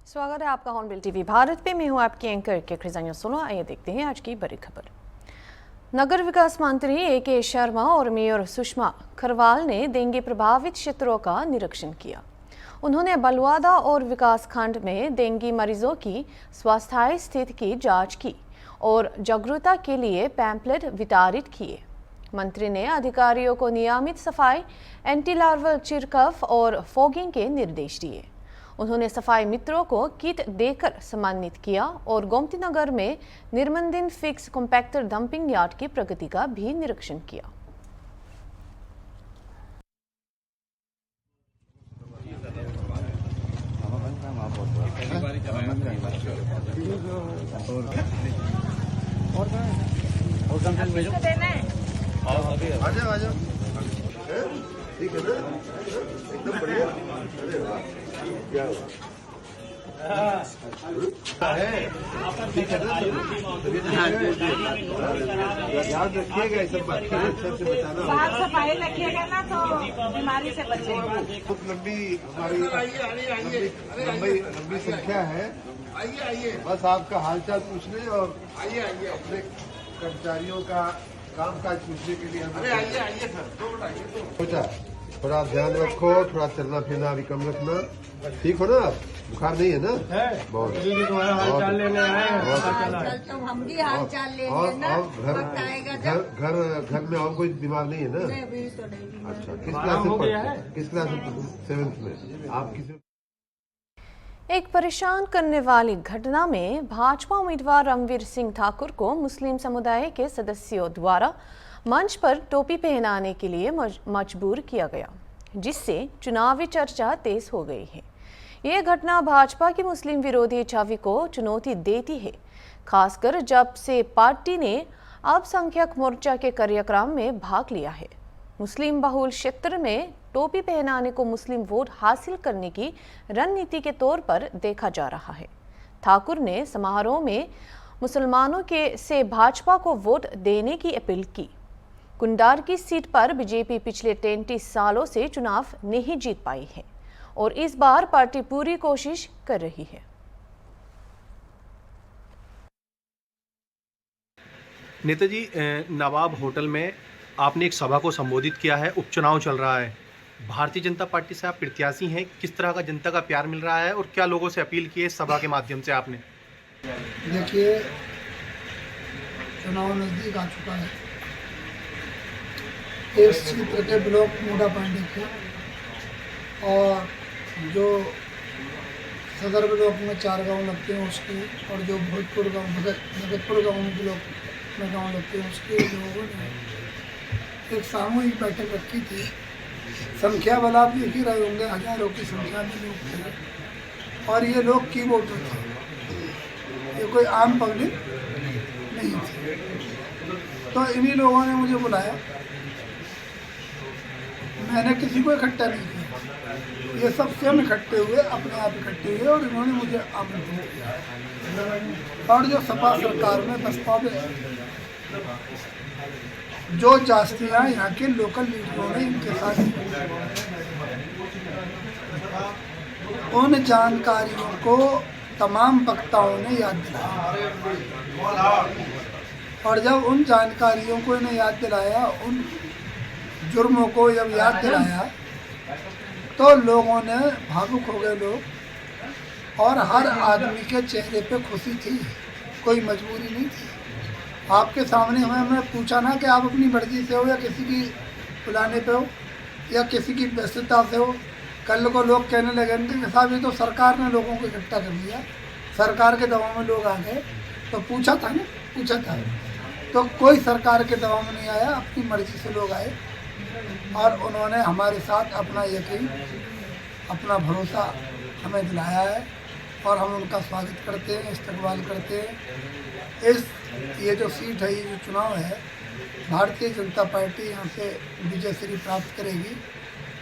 स्वागत है आपका हॉर्नबिल टीवी भारत पे। मैं हूं आपकी एंकर के खजानिया सुनो। आइए देखते हैं आज की बड़ी खबर। नगर विकास मंत्री ए.के. शर्मा और मेयर सुषमा खरवाल ने डेंगू प्रभावित क्षेत्रों का निरीक्षण किया। उन्होंने बलवाड़ा और विकास खंड में डेंगू मरीजों की स्वास्थ्य स्थिति की जांच की और जागरूकता के लिए पैम्पलेट वितरित किए। मंत्री ने अधिकारियों को नियमित सफाई, एंटी लार्वल छिड़काव और फॉगिंग के निर्देश दिए। उन्होंने सफाई मित्रों को किट देकर सम्मानित किया और गोमती नगर में निर्माणाधीन फिक्स कॉम्पैक्टर डंपिंग यार्ड की प्रगति का भी निरीक्षण किया। ठीक है ना, एकदम बढ़िया। क्या हुआ? ठीक है ना, याद रखिएगा इस सब बात का, अच्छे से बताना। साफ सफाई रखिएगा ना तो बीमारी से बचेगा। बहुत लंबी हमारी लंबी संख्या है। आइए बस आपका हालचाल पूछने और अपने कर्मचारियों का कामकाज पूछने के लिए। अरे आइए सर, 2 मिनट आइए। सोचा थोड़ा ध्यान रखो, थोड़ा चलना फिरना भी कम रखना। ठीक हो ना आप? बुखार नहीं है ना? बहुत हाल लेने आए तो हम भी हाल चाल ले ना। घर में और कोई बीमार नहीं है ना? नहीं तो नहीं। अच्छा, किस क्लास में पढ़ते हैं? किस क्लास में? 7th में। आप किस? एक परेशान करने वाली घटना में भाजपा उम्मीदवार रणवीर सिंह ठाकुर को मुस्लिम समुदाय के सदस्यों द्वारा मंच पर टोपी पहनाने के लिए मजबूर किया गया, जिससे चुनावी चर्चा तेज हो गई है। ये घटना भाजपा की मुस्लिम विरोधी छवि को चुनौती देती है, खासकर जब से पार्टी ने अल्पसंख्यक मोर्चा के कार्यक्रम में भाग लिया है। मुस्लिम बहुल क्षेत्र में टोपी पहनाने को मुस्लिम वोट हासिल करने की रणनीति के तौर पर देखा जा रहा है। ठाकुर ने समारोह में मुसलमानों से भाजपा को वोट देने की अपील की। कुंडार की सीट पर बीजेपी पिछले 33 सालों से चुनाव नहीं जीत पाई है और इस बार पार्टी पूरी कोशिश कर रही है। नेताजी, नवाब होटल में आपने एक सभा को संबोधित किया है। उपचुनाव चल रहा है, भारतीय जनता पार्टी से आप प्रत्याशी हैं। किस तरह का जनता का प्यार मिल रहा है और क्या लोगों से अपील की है सभा के माध्यम से आपने? देखिए, चुनाव नज़दीक आ चुका है। एक क्षेत्र के ब्लॉक मोटा पांडे के और जो सदर ब्लॉक में 4 गांव लगते हैं उसके, और जो भोजपुर गांव भगतपुर गांव ब्लॉक में गांव लगते हैं उसके लोगों ने एक सामूहिक बैठक रखी थी। संख्या बल आप देख ही रहे होंगे, हजारों की संख्या में लोग थे और ये लोग की वोटर थे, ये कोई आम पब्लिक नहीं थी। तो इन्हीं लोगों ने मुझे बुलाया, मैंने किसी को इकट्ठा नहीं किया, ये सब स्वयं इकट्ठे हुए, अपने आप इकट्ठे हुए और इन्होंने मुझे आमंत्रित किया। और जो सपा सरकार में बसपा में जो जास्तियाँ यहाँ के लोकल लीडरों ने इनके साथ उन जानकारियों को तमाम वक्ताओं ने याद दिलाया और जब उन जानकारियों को इन्हें याद दिलाया, उन जुर्मों को जब याद दिलाया तो लोगों ने भावुक हो गए लोग और हर आदमी के चेहरे पे खुशी थी, कोई मजबूरी नहीं थी। आपके सामने हमें पूछा ना कि आप अपनी मर्जी से हो या किसी की बुलाने पे हो या किसी की व्यस्तता से हो। कल को लोग कहने लगे कि साहब ये तो सरकार ने लोगों को इकट्ठा कर लिया, सरकार के दबाव में लोग आ गए। तो पूछा था ना, पूछा था तो कोई सरकार के दबाव में नहीं आया, अपनी मर्जी से लोग आए और उन्होंने हमारे साथ अपना यकीन, अपना भरोसा हमें दिलाया है और हम उनका स्वागत करते हैं, इस्तकबाल करते हैं। ये जो सीट है, ये जो चुनाव है, भारतीय जनता पार्टी यहाँ से विजय श्री प्राप्त करेगी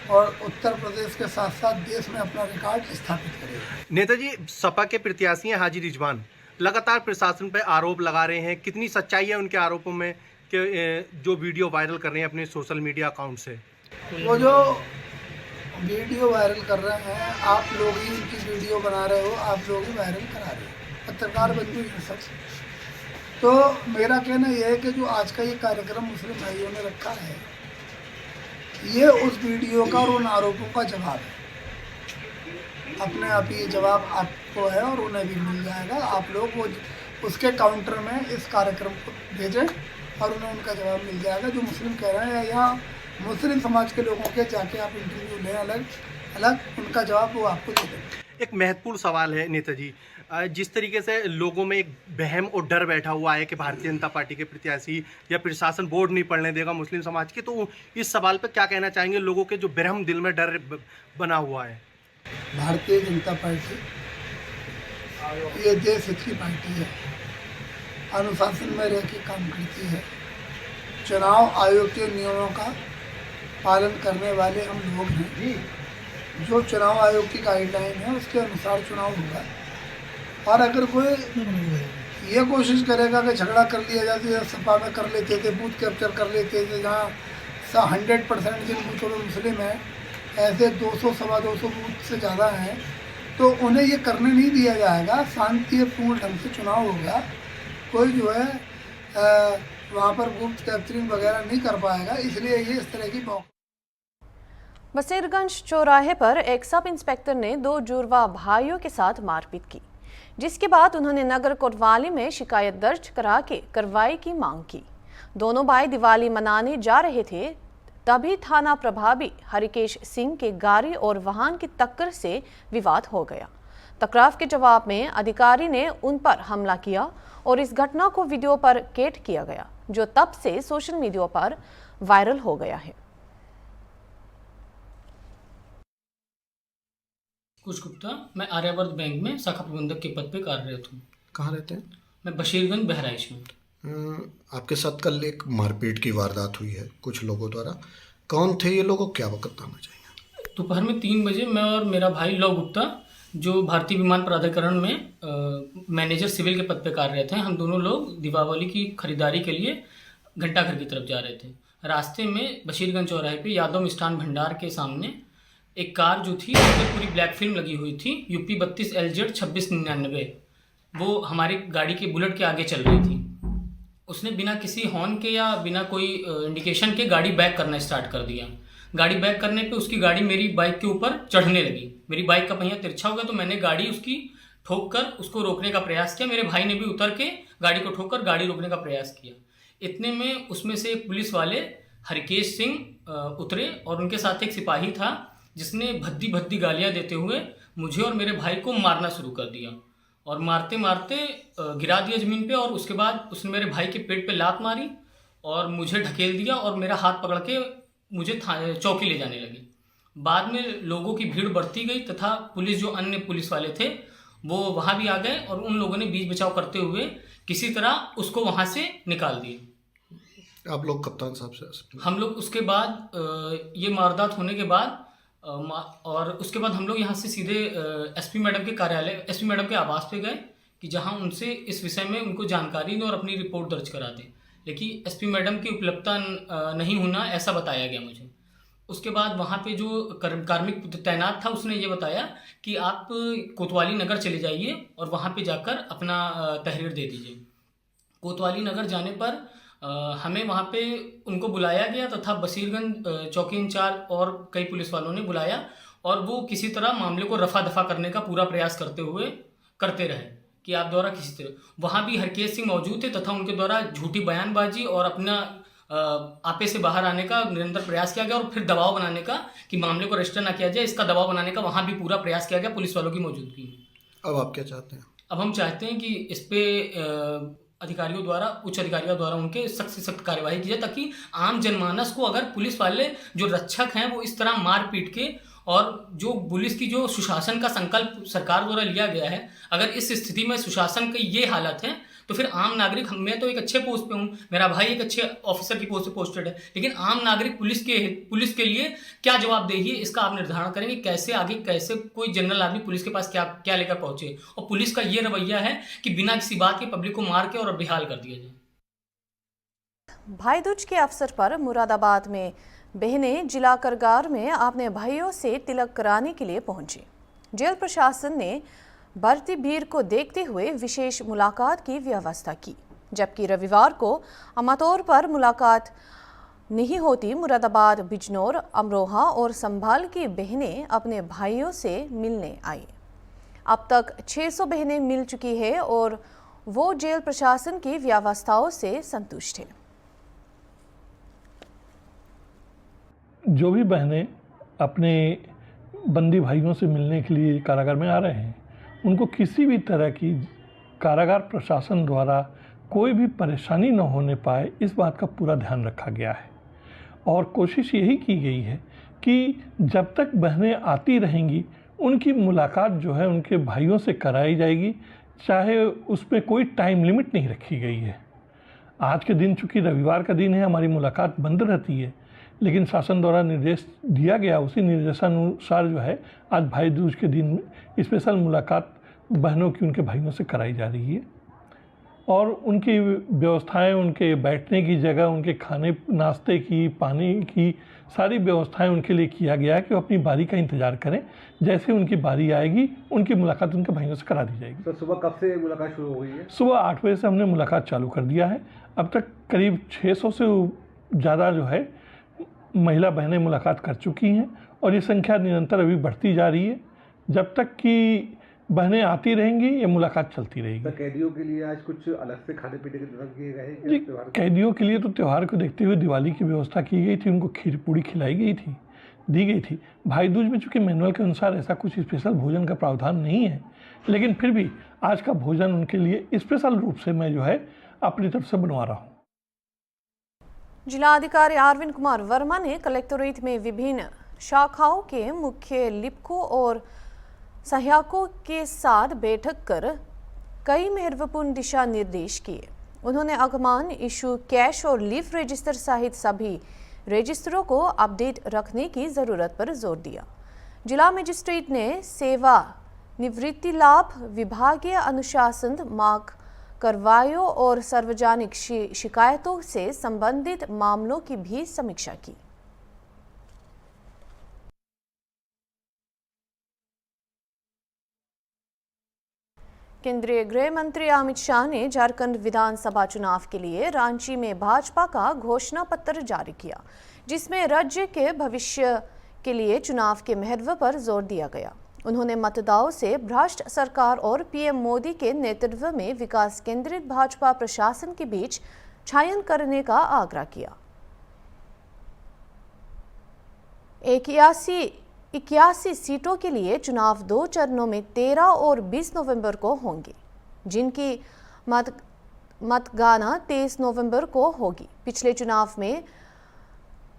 और उत्तर प्रदेश के साथ साथ देश में अपना रिकॉर्ड स्थापित करेगी। नेताजी, सपा के प्रत्याशी हैं हाजी रिजवान, लगातार प्रशासन पर आरोप लगा रहे हैं। कितनी सच्चाई है उनके आरोपों में कि जो वीडियो वायरल कर रहे हैं अपने सोशल मीडिया अकाउंट से? वो जो वीडियो वायरल कर रहे हैं, आप लोग ही इनकी वीडियो बना रहे हो, आप लोग ही वायरल करा रहे हो, पत्रकार बंधु ये सब। तो मेरा कहना यह है कि जो आज का ये कार्यक्रम मुस्लिम भाइयों ने रखा है, ये उस वीडियो का और उन आरोपों का जवाब है। अपने आप ही जवाब आपको है और उन्हें भी मिल जाएगा। आप लोग वो उसके काउंटर में इस कार्यक्रम को भेजें और उन्हें उनका जवाब मिल जाएगा। जो मुस्लिम कह रहे हैं या मुस्लिम समाज के लोगों के जाके आप इंटरव्यू लें अलग अलग, उनका जवाब वो आपको दे देंगे। एक महत्वपूर्ण सवाल है नेताजी, जिस तरीके से लोगों में एक वहम और डर बैठा हुआ है कि भारतीय जनता पार्टी के प्रत्याशी या प्रशासन वोट नहीं पड़ने देगा मुस्लिम समाज के, तो इस सवाल पर क्या कहना चाहेंगे लोगों के जो भ्रम दिल में डर बना हुआ है? भारतीय जनता पार्टी ये देश हित की पार्टी है, अनुशासन में रह के काम करती है। चुनाव आयोग के नियमों का पालन करने वाले हम लोग हैं। जो चुनाव आयोग की गाइडलाइन है उसके अनुसार चुनाव होगा। और अगर कोई ये कोशिश करेगा कि झगड़ा कर लिया जाए, तो सपा में कर लेते थे, बूथ कैप्चर कर लेते थे, जहाँ 100% जिन बूथों में मुस्लिम हैं, ऐसे 200 सवा 200 बूथ से ज़्यादा हैं, तो उन्हें ये करने नहीं दिया जाएगा। शांतिपूर्ण ढंग से चुनाव होगा। कोई जो है वहाँ पर बूथ कैप्चरिंग वगैरह नहीं कर पाएगा। इसलिए ये इस तरह की बसीरगंज चौराहे पर एक सब इंस्पेक्टर ने 2 जुड़वा भाइयों के साथ मारपीट की, जिसके बाद उन्होंने नगर कोतवाली में शिकायत दर्ज करा के कार्रवाई की मांग की। दोनों भाई दिवाली मनाने जा रहे थे, तभी थाना प्रभारी हरिकेश सिंह के गाड़ी और वाहन की टक्कर से विवाद हो गया। टकराव के जवाब में अधिकारी ने उन पर हमला किया और इस घटना को वीडियो पर कैद किया गया, जो तब से सोशल मीडिया पर वायरल हो गया है। कुछ गुप्ता, मैं आर्यावर्त बैंक में शाखा प्रबंधक के पद पे कार्यरत हूँ। कहाँ रहते हैं? मैं बशीरगंज बहराइच में। आपके साथ कल एक मारपीट की वारदात हुई है कुछ लोगों द्वारा, कौन थे ये लोग, क्या बताना चाहिए? दोपहर में 3 बजे मैं और मेरा भाई लव गुप्ता, जो भारतीय विमान प्राधिकरण में मैनेजर सिविल के पद पे कार्यरत हैं, हम दोनों लोग दीपावली की खरीदारी के लिए घंटाघर की तरफ जा रहे थे। रास्ते में बशीरगंज चौराहे पे यादव मिष्ठान भंडार के सामने एक कार जो थी उसमें पूरी ब्लैक फिल्म लगी हुई थी, UP 32 LZ 2699, वो हमारी गाड़ी के बुलेट के आगे चल रही थी। उसने बिना किसी हॉर्न के या बिना कोई इंडिकेशन के गाड़ी बैक करना स्टार्ट कर दिया। गाड़ी बैक करने पे उसकी गाड़ी मेरी बाइक के ऊपर चढ़ने लगी। मेरी बाइक का पहिया तिरछा हो गया, तो मैंने गाड़ी उसकी ठोक कर उसको रोकने का प्रयास किया। मेरे भाई ने भी उतर के गाड़ी को ठोक कर गाड़ी रोकने का प्रयास किया। इतने में उसमें से एक पुलिस वाले हरकेश सिंह उतरे और उनके साथ एक सिपाही था, जिसने भद्दी भद्दी गालियाँ देते हुए मुझे और मेरे भाई को मारना शुरू कर दिया और मारते मारते गिरा दिया ज़मीन पे। और उसके बाद उसने मेरे भाई के पेट पे लात मारी और मुझे ढकेल दिया और मेरा हाथ पकड़ के मुझे चौकी ले जाने लगी। बाद में लोगों की भीड़ बढ़ती गई तथा पुलिस, जो अन्य पुलिस वाले थे, वो वहाँ भी आ गए और उन लोगों ने बीच बचाव करते हुए किसी तरह उसको वहाँ से निकाल दिए। आप लोग कप्तान साहब से? हम लोग उसके बाद ये वारदात होने के बाद और उसके बाद हम लोग यहाँ से सीधे SP मैडम के कार्यालय, SP मैडम के आवास पे गए कि जहाँ उनसे इस विषय में उनको जानकारी दें और अपनी रिपोर्ट दर्ज करा दें। लेकिन SP मैडम की उपलब्धता नहीं होना ऐसा बताया गया मुझे। उसके बाद वहाँ पे जो कार्मिक तैनात था उसने ये बताया कि आप कोतवाली नगर चले जाइए और वहाँ पे जाकर अपना तहरीर दे दीजिए। कोतवाली नगर जाने पर हमें वहाँ पे उनको बुलाया गया तथा बशीरगंज चौकी इंचार्ज और कई पुलिस वालों ने बुलाया और वो किसी तरह मामले को रफा दफा करने का पूरा प्रयास करते रहे कि आप द्वारा किसी तरह। वहाँ भी हरकेश सिंह मौजूद थे तथा उनके द्वारा झूठी बयानबाजी और अपना आपे से बाहर आने का निरंतर प्रयास किया गया और फिर दबाव बनाने का कि मामले को रजिस्टर ना किया जाए, इसका दबाव बनाने का वहाँ भी पूरा प्रयास किया गया पुलिस वालों की मौजूदगी में। अब आप क्या चाहते हैं? अब हम चाहते हैं कि इस पे अधिकारियों द्वारा, उच्च अधिकारियों द्वारा उनके सख्त से सख्त कार्यवाही की जाए, ताकि आम जनमानस को, अगर पुलिस वाले जो रक्षक हैं वो इस तरह मार पीट के, और जो पुलिस की जो सुशासन का संकल्प सरकार द्वारा लिया गया है, अगर इस स्थिति में सुशासन की ये हालत है तो फिर आम नागरिक, मैं तो एक अच्छे पोस्ट पे हूँ, मेरा भाई एक अच्छे ऑफिसर की पोस्ट पे पोस्टेड है, लेकिन आम नागरिक पुलिस के लिए क्या जवाबदेही है, इसका आप निर्धारण करेंगे। कैसे आगे, कैसे कोई जनरल आदमी पुलिस के पास क्या लेकर पहुंचे। और पुलिस का ये रवैया है कि बिना किसी बात के पब्लिक को मार के और बेहाल कर दिया जाए। भाई दूज के अवसर पर मुरादाबाद में बहनें जिला कारागार में अपने भाइयों से तिलक कराने के लिए पहुंची। जेल प्रशासन ने बढ़ती भीड़ को देखते हुए विशेष मुलाकात की व्यवस्था की, जबकि रविवार को आमतौर पर मुलाकात नहीं होती। मुरादाबाद, बिजनौर, अमरोहा और संभाल की बहनें अपने भाइयों से मिलने आई। अब तक 600 बहनें मिल चुकी है और वो जेल प्रशासन की व्यवस्थाओं से संतुष्ट है। जो भी बहनें अपने बंदी भाइयों से मिलने के लिए कारागार में आ रहे हैं, उनको किसी भी तरह की कारागार प्रशासन द्वारा कोई भी परेशानी न होने पाए, इस बात का पूरा ध्यान रखा गया है। और कोशिश यही की गई है कि जब तक बहनें आती रहेंगी, उनकी मुलाकात जो है उनके भाइयों से कराई जाएगी, चाहे उसमें कोई टाइम लिमिट नहीं रखी गई है। आज के दिन चूँकि रविवार का दिन है, हमारी मुलाकात बंद रहती है, लेकिन शासन द्वारा निर्देश दिया गया, उसी निर्देशानुसार जो है आज भाई दूज के दिन में स्पेशल मुलाकात बहनों की उनके भाइयों से कराई जा रही है। और उनकी व्यवस्थाएं, उनके बैठने की जगह, उनके खाने नाश्ते की, पानी की सारी व्यवस्थाएं उनके लिए किया गया है कि वो अपनी बारी का इंतज़ार करें। जैसे उनकी बारी आएगी, उनकी मुलाकात उनके भाइयों से करा दी जाएगी। तो सुबह कब से मुलाकात शुरू हो गई है? सुबह 8 बजे से हमने मुलाकात चालू कर दिया है। अब तक करीब 600 से ज़्यादा जो है महिला बहनें मुलाकात कर चुकी हैं और ये संख्या निरंतर अभी बढ़ती जा रही है। जब तक कि बहनें आती रहेंगी, ये मुलाकात चलती रहेगी। तो कैदियों के लिए आज कुछ अलग से खाने पीने के इंतजाम किए गए हैं? जी, कैदियों के लिए तो त्यौहार को देखते हुए दिवाली की व्यवस्था की गई थी, उनको खीर पूड़ी खिलाई गई थी, दी गई थी। भाई दूज में चूँकि मैनुअल के अनुसार ऐसा कुछ स्पेशल भोजन का प्रावधान नहीं है, लेकिन फिर भी आज का भोजन उनके लिए स्पेशल रूप से मैं जो है अपनी तरफ से बनवा रहा हूँ। जिलाधिकारी अरविंद कुमार वर्मा ने कलेक्टोरेट में विभिन्न शाखाओं के मुख्य लिपिकों और सहायकों के साथ बैठक कर कई महत्वपूर्ण दिशा निर्देश किए। उन्होंने आगमन, इशू, कैश और लीफ रजिस्टर सहित सभी रजिस्टरों को अपडेट रखने की ज़रूरत पर जोर दिया। जिला मजिस्ट्रेट ने सेवा निवृत्ति लाभ, विभागीय अनुशासन, मार्ग कार्रवाइयों और सार्वजनिक शिकायतों से संबंधित मामलों की भी समीक्षा की। केंद्रीय गृह मंत्री अमित शाह ने झारखंड विधानसभा चुनाव के लिए रांची में भाजपा का घोषणा पत्र जारी किया, जिसमें राज्य के भविष्य के लिए चुनाव के महत्व पर जोर दिया गया। उन्होंने मतदाताओं से भ्रष्ट सरकार और पीएम मोदी के नेतृत्व में विकास केंद्रित भाजपा प्रशासन के बीच छायन करने का आग्रह किया। 81 सीटों के लिए चुनाव 2 चरणों में 13 और 20 नवंबर को होंगे, जिनकी मतगणना 23 नवंबर को होगी। पिछले चुनाव में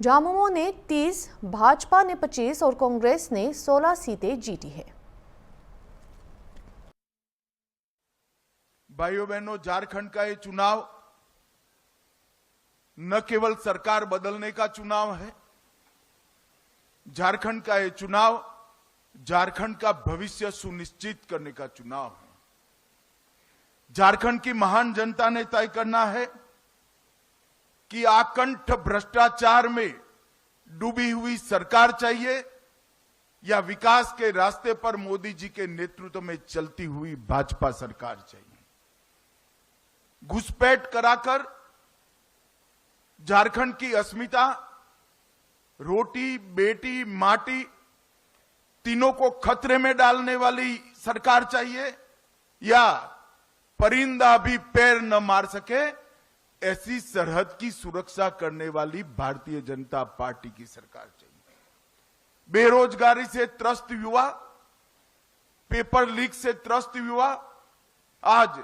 झामुमो ने 30, भाजपा ने 25 और कांग्रेस ने 16 सीटें जीती है। भाइयों बहनों, झारखंड का ये चुनाव न केवल सरकार बदलने का चुनाव है, झारखंड का ये चुनाव झारखंड का भविष्य सुनिश्चित करने का चुनाव है। झारखंड की महान जनता ने तय करना है कि आकंठ भ्रष्टाचार में डूबी हुई सरकार चाहिए या विकास के रास्ते पर मोदी जी के नेतृत्व में चलती हुई भाजपा सरकार चाहिए। घुसपैठ कराकर झारखंड की अस्मिता, रोटी, बेटी, माटी तीनों को खतरे में डालने वाली सरकार चाहिए या परिंदा भी पैर न मार सके ऐसी सरहद की सुरक्षा करने वाली भारतीय जनता पार्टी की सरकार चाहिए। बेरोजगारी से त्रस्त युवा, पेपर लीक से त्रस्त युवा आज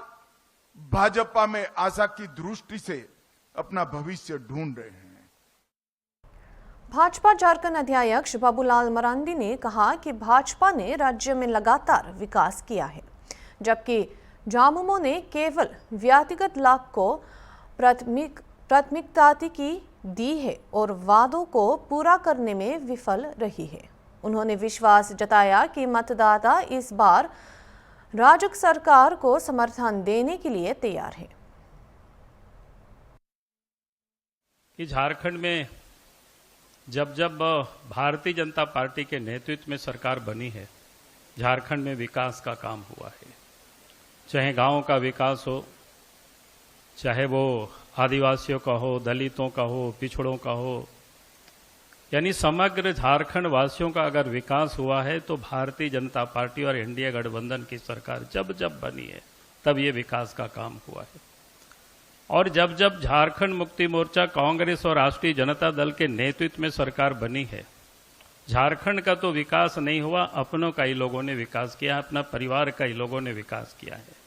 भाजपा में आशा की दृष्टि से अपना भविष्य ढूंढ रहे हैं। भाजपा झारखंड अध्यक्ष बाबूलाल मरांडी ने कहा कि भाजपा ने राज्य में लगातार विकास किया है, जबकि झामुमो ने केवल व्यक्तिगत लाभ को प्राथमिकता की दी है और वादों को पूरा करने में विफल रही है। उन्होंने विश्वास जताया कि मतदाता इस बार राजग सरकार को समर्थन देने के लिए तैयार है। कि झारखंड में जब जब भारतीय जनता पार्टी के नेतृत्व में सरकार बनी है, झारखंड में विकास का काम हुआ है। चाहे गांवों का विकास हो, चाहे वो आदिवासियों का हो, दलितों का हो, पिछड़ों का हो, यानी समग्र झारखंड वासियों का अगर विकास हुआ है तो भारतीय जनता पार्टी और एनडीए गठबंधन की सरकार जब जब बनी है तब ये विकास का काम हुआ है। और जब जब झारखंड मुक्ति मोर्चा, कांग्रेस और राष्ट्रीय जनता दल के नेतृत्व में सरकार बनी है, झारखंड का तो विकास नहीं हुआ, अपनों का ही लोगों ने विकास किया, अपना परिवार का ही लोगों ने विकास किया है।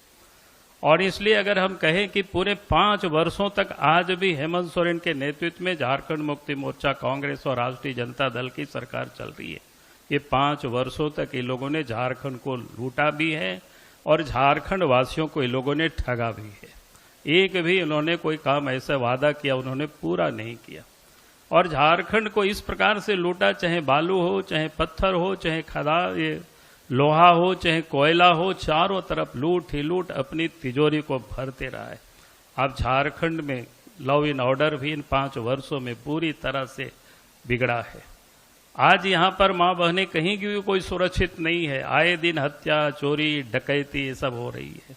और इसलिए अगर हम कहें कि पूरे 5 वर्षों तक आज भी हेमंत सोरेन के नेतृत्व में झारखंड मुक्ति मोर्चा, कांग्रेस और राष्ट्रीय जनता दल की सरकार चल रही है, ये 5 वर्षों तक ये लोगों ने झारखंड को लूटा भी है और झारखंड वासियों को ये लोगों ने ठगा भी है। एक भी उन्होंने कोई काम ऐसा वादा किया उन्होंने पूरा नहीं किया और झारखंड को इस प्रकार से लूटा, चाहे बालू हो, चाहे पत्थर हो, चाहे ये लोहा हो, चाहे कोयला हो, चारों तरफ लूट ही लूट अपनी तिजोरी को भरते रहा है। अब झारखंड में लॉ एंड ऑर्डर भी इन 5 वर्षों में पूरी तरह से बिगड़ा है। आज यहाँ पर माँ बहनें कहीं की भी कोई सुरक्षित नहीं है, आए दिन हत्या, चोरी, डकैती ये सब हो रही है।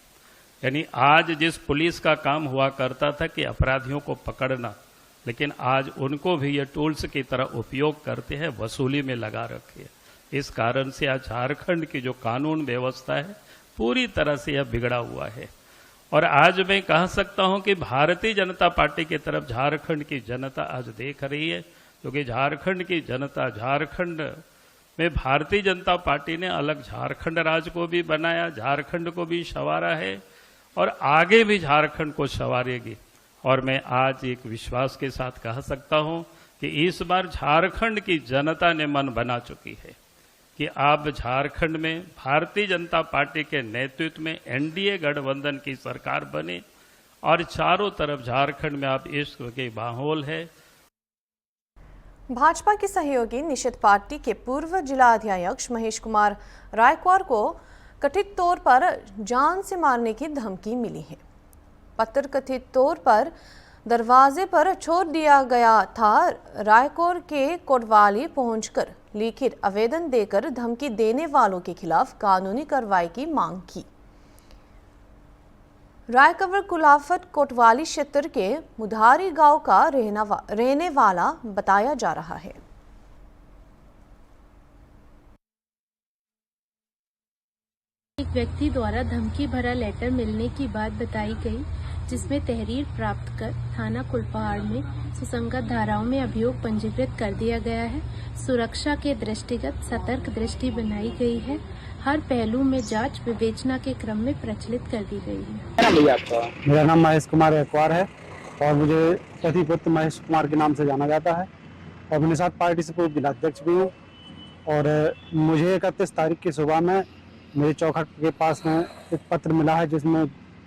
यानी आज जिस पुलिस का काम हुआ करता था कि अपराधियों को पकड़ना, लेकिन आज उनको भी ये टूल्स की तरह उपयोग करते हैं, वसूली में लगा रखे। इस कारण से आज झारखंड की जो कानून व्यवस्था है पूरी तरह से यह बिगड़ा हुआ है। और आज मैं कह सकता हूं कि भारतीय जनता पार्टी की तरफ झारखंड की जनता आज देख रही है, क्योंकि झारखंड की जनता, झारखंड में भारतीय जनता पार्टी ने अलग झारखंड राज्य को भी बनाया, झारखंड को भी संवारा है और आगे भी झारखंड को संवारेगी। और मैं आज एक विश्वास के साथ कह सकता हूं कि इस बार झारखंड की जनता ने मन बना चुकी है कि अब झारखंड में भारतीय जनता पार्टी के नेतृत्व में एनडीए गठबंधन की सरकार बने और चारों तरफ झारखंड में अब इश्क के माहौल है। भाजपा के सहयोगी निषेध पार्टी के पूर्व जिला अध्यक्ष महेश कुमार रायकवार को कथित तौर पर जान से मारने की धमकी मिली है। पत्र कथित तौर पर दरवाजे पर छोड़ दिया गया था। रायकौर के कोतवाली पहुंचकर लिखित आवेदन देकर धमकी देने वालों के खिलाफ कानूनी कार्रवाई की मांग की। रायकवर कुलाफत कोतवाली क्षेत्र के मुधारी गांव का रहने वाला बताया जा रहा है। एक व्यक्ति द्वारा धमकी भरा लेटर मिलने की बात बताई गई, जिसमें तहरीर प्राप्त कर थाना कुलपहाड़ में सुसंगत धाराओं में अभियोग पंजीकृत कर दिया गया है। सुरक्षा के दृष्टिगत सतर्क दृष्टि बनाई गई है। हर पहलू में जांच विवेचना के क्रम में प्रचलित कर दी गई है। मेरा नाम महेश कुमार रायकवार है और मुझे प्रतिपुत्र महेश कुमार के नाम से जाना जाता है और मैं निषाद पार्टी से पूर्व जिलाध्यक्ष भी हूँ। और मुझे 31 तारीख की सुबह में मेरे चौखट के पास में एक पत्र मिला है, जिसमें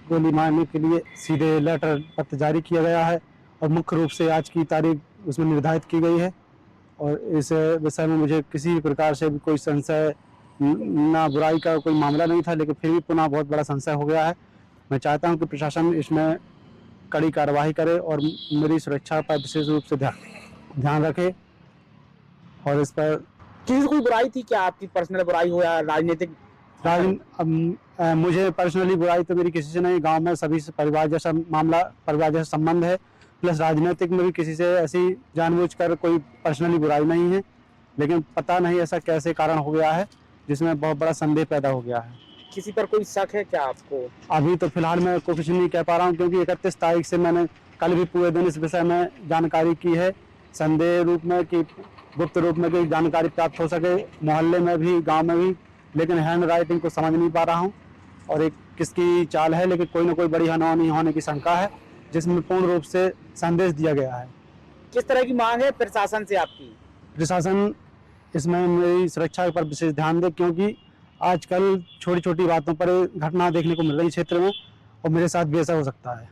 गोली मारने के लिए सीधे लेटर पत्र जारी किया गया है और मुख्य रूप से आज की तारीख उसमें निर्धारित की गई है। और इस विषय में मुझे किसी भी प्रकार से भी कोई संशय, ना बुराई का कोई मामला नहीं था, लेकिन फिर भी पुनः बहुत बड़ा संशय हो गया है। मैं चाहता हूं कि प्रशासन इसमें कड़ी कार्रवाई करे और मेरी सुरक्षा पर विशेष रूप से ध्यान रखे। और इस पर किसी कोई बुराई थी क्या, आपकी पर्सनल बुराई हो या राजनीतिक? मुझे पर्सनली बुराई तो मेरी किसी से नहीं, गांव में सभी से परिवार जैसा मामला, परिवार जैसा संबंध है। प्लस राजनीतिक में भी किसी से ऐसी जानबूझकर कोई पर्सनली बुराई नहीं है, लेकिन पता नहीं ऐसा कैसे कारण हो गया है जिसमें बहुत बड़ा संदेह पैदा हो गया है। किसी पर कोई शक है क्या आपको? अभी तो फिलहाल मैं कुछ नहीं कह पा रहा हूँ, क्योंकि 31 तारीख से मैंने कल भी पूरे दिन इस विषय में जानकारी की है, संदेह रूप में कि गुप्त रूप में कोई जानकारी प्राप्त हो सके, मोहल्ले में भी, गाँव में भी, लेकिन हैंड राइटिंग को समझ नहीं पा रहा हूँ और एक किसकी चाल है, लेकिन कोई ना कोई बड़ी अनहोनी होने की शंका है, जिसमें पूर्ण रूप से संदेश दिया गया है। किस तरह की मांग है प्रशासन से आपकी? प्रशासन इसमें मेरी सुरक्षा पर विशेष ध्यान दे, क्योंकि आजकल छोटी छोटी बातों पर घटना देखने को मिल रही क्षेत्र में और मेरे साथ भी ऐसा हो सकता है।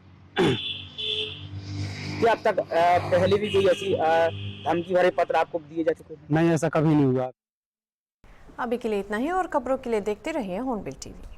क्या अब तक पहले भी कोई ऐसी धमकी भरे पत्र आपको दिए जा चुके हैं? नहीं, ऐसा कभी नहीं हुआ। अभी के लिए इतना ही और खबरों के लिए देखते रहिए हॉर्नबिल टीवी।